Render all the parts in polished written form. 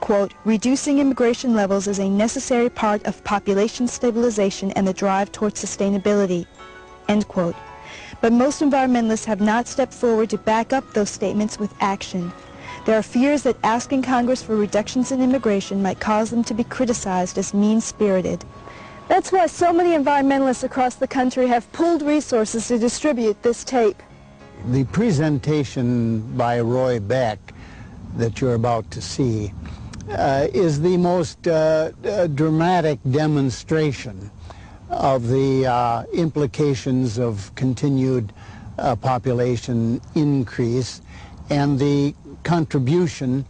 quote, reducing immigration levels is a necessary part of population stabilization and the drive towards sustainability, end quote. But most environmentalists have not stepped forward to back up those statements with action. There are fears that asking Congress for reductions in immigration might cause them to be criticized as mean-spirited. That's why so many environmentalists across the country have pooled resources to distribute this tape. The presentation by Roy Beck that you're about to see is the most dramatic demonstration of the implications of continued population increase and the contribution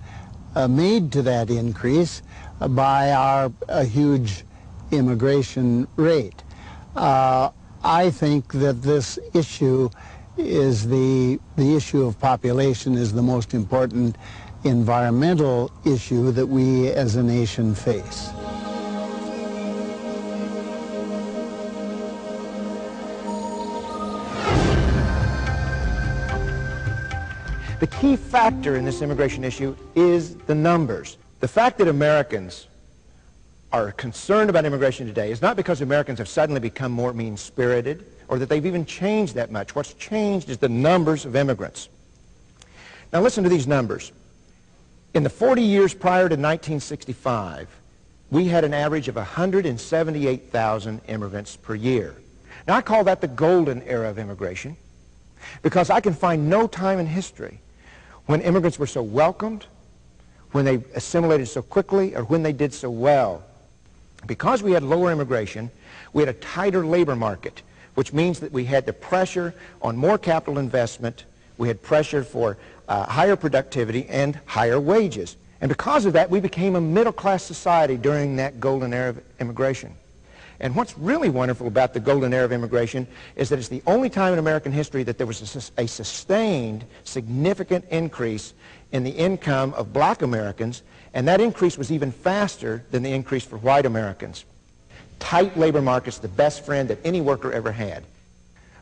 made to that increase by our huge immigration rate. I think that this issue is the issue of population is the most important environmental issue that we as a nation face. The key factor in this immigration issue is the numbers. The fact that Americans are concerned about immigration today is not because Americans have suddenly become more mean-spirited or that they've even changed that much. What's changed is the numbers of immigrants. Now listen to these numbers. In the 40 years prior to 1965, we had an average of 178,000 immigrants per year. Now I call that the golden era of immigration because I can find no time in history when immigrants were so welcomed, when they assimilated so quickly, or when they did so well. Because we had lower immigration, we had a tighter labor market, which means that we had the pressure on more capital investment, we had pressure for higher productivity and higher wages. And because of that, we became a middle-class society during that golden era of immigration. And what's really wonderful about the golden era of immigration is that it's the only time in American history that there was a sustained, significant increase in the income of black Americans, and that increase was even faster than the increase for white Americans. Tight labor markets, the best friend that any worker ever had.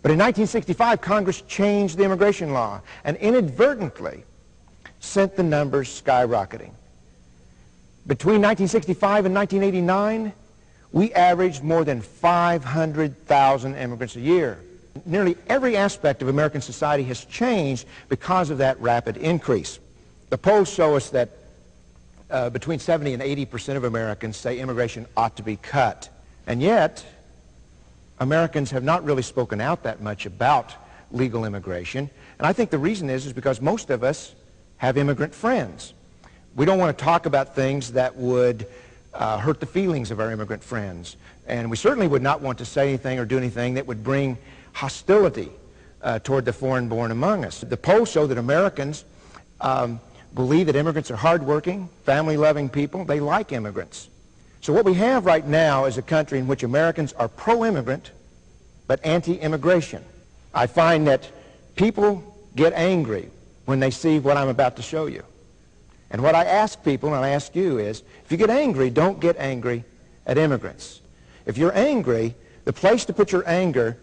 But in 1965, Congress changed the immigration law and inadvertently sent the numbers skyrocketing. Between 1965 and 1989, we averaged more than 500,000 immigrants a year. Nearly every aspect of American society has changed because of that rapid increase. The polls show us that between 70 and 80% of Americans say immigration ought to be cut. And yet, Americans have not really spoken out that much about legal immigration. And I think the reason is because most of us have immigrant friends. We don't want to talk about things that would hurt the feelings of our immigrant friends. And we certainly would not want to say anything or do anything that would bring hostility toward the foreign-born among us. The polls show that Americans believe that immigrants are hardworking, family-loving people. They like immigrants. So what we have right now is a country in which Americans are pro-immigrant but anti-immigration. I find that people get angry when they see what I'm about to show you. And what I ask people, and I ask you, is if you get angry, don't get angry at immigrants. If you're angry, the place to put your anger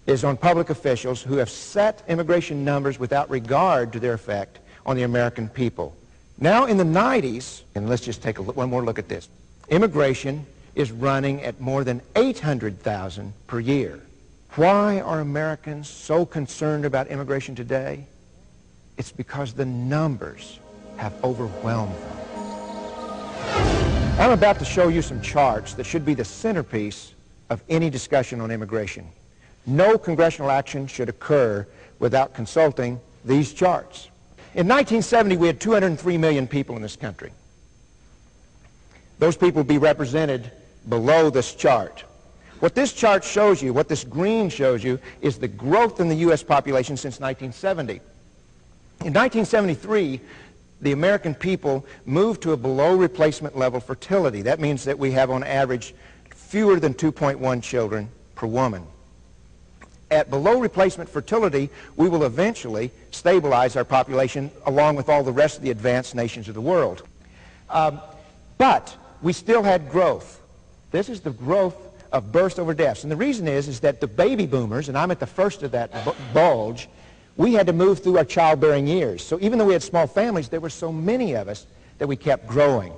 is on public officials who have set immigration numbers without regard to their effect on the American people. Now in the 90s, and let's just take one more look at this, immigration is running at more than 800,000 per year. Why are Americans so concerned about immigration today? It's because the numbers have overwhelmed them. I'm about to show you some charts that should be the centerpiece of any discussion on immigration. No congressional action should occur without consulting these charts. In 1970, we had 203 million people in this country. Those people will be represented below this chart. What this chart shows you, what this green shows you, is the growth in the U.S. population since 1970. In 1973, the American people moved to a below replacement level fertility. That means that we have on average fewer than 2.1 children per woman. At below replacement fertility, we will eventually stabilize our population along with all the rest of the advanced nations of the world. But we still had growth. This is the growth of births over deaths. And the reason is that the baby boomers, and I'm at the first of that bulge, we had to move through our childbearing years. So even though we had small families, there were so many of us that we kept growing.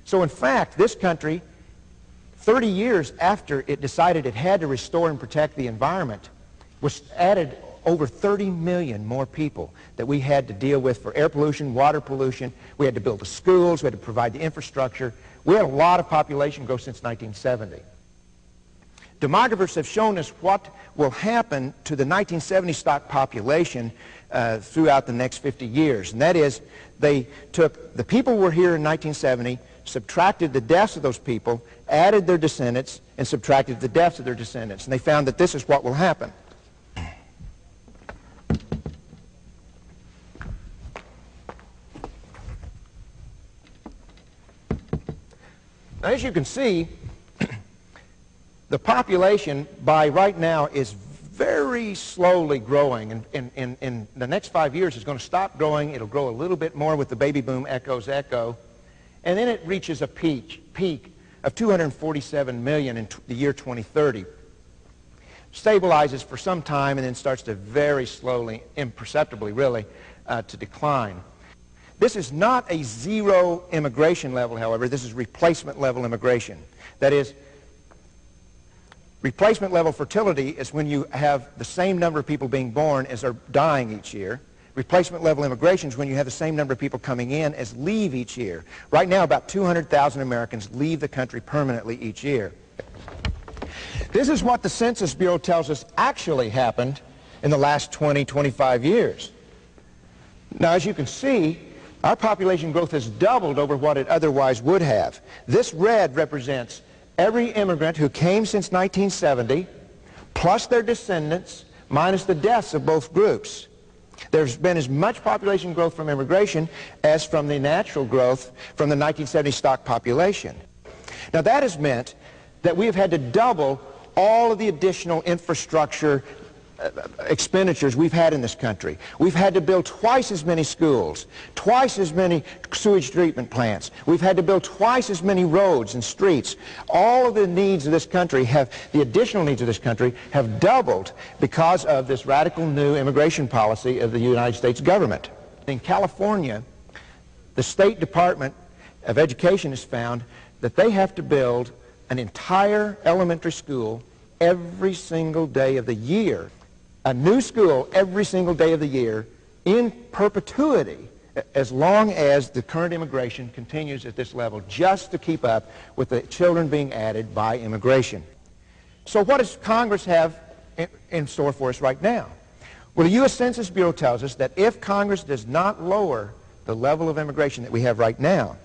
So in fact, this country, 30 years after it decided it had to restore and protect the environment, was added over 30 million more people that we had to deal with for air pollution, water pollution. We had to build the schools, we had to provide the infrastructure. We had a lot of population growth since 1970. Demographers have shown us what will happen to the 1970 stock population throughout the next 50 years. And that is, they took the people who were here in 1970, subtracted the deaths of those people, added their descendants, and subtracted the deaths of their descendants. And they found that this is what will happen. Now, as you can see, the population by right now is very slowly growing, and in the next 5 years it's going to stop growing. It'll grow a little bit more with the baby boom echo, and then it reaches a peak of 247 million in the year 2030. Stabilizes for some time and then starts to very slowly, imperceptibly really, to decline. This is not a zero immigration level, however. This is replacement level immigration. That is, replacement level fertility is when you have the same number of people being born as are dying each year. Replacement level immigration is when you have the same number of people coming in as leave each year. Right now, about 200,000 Americans leave the country permanently each year. This is what the Census Bureau tells us actually happened in the last 20, 25 years. Now, as you can see, our population growth has doubled over what it otherwise would have. This red represents every immigrant who came since 1970, plus their descendants, minus the deaths of both groups. There's been as much population growth from immigration as from the natural growth from the 1970 stock population. Now, that has meant that we have had to double all of the additional infrastructure expenditures we've had in this country. We've had to build twice as many schools, twice as many sewage treatment plants. We've had to build twice as many roads and streets. All of the needs of this country the additional needs of this country have doubled because of this radical new immigration policy of the United States government. In California, the State Department of Education has found that they have to build an entire elementary school every single day of the year. A new school every single day of the year in perpetuity as long as the current immigration continues at this level, just to keep up with the children being added by immigration. So what does Congress have in store for us right now? Well, the U.S. Census Bureau tells us that if Congress does not lower the level of immigration that we have right now,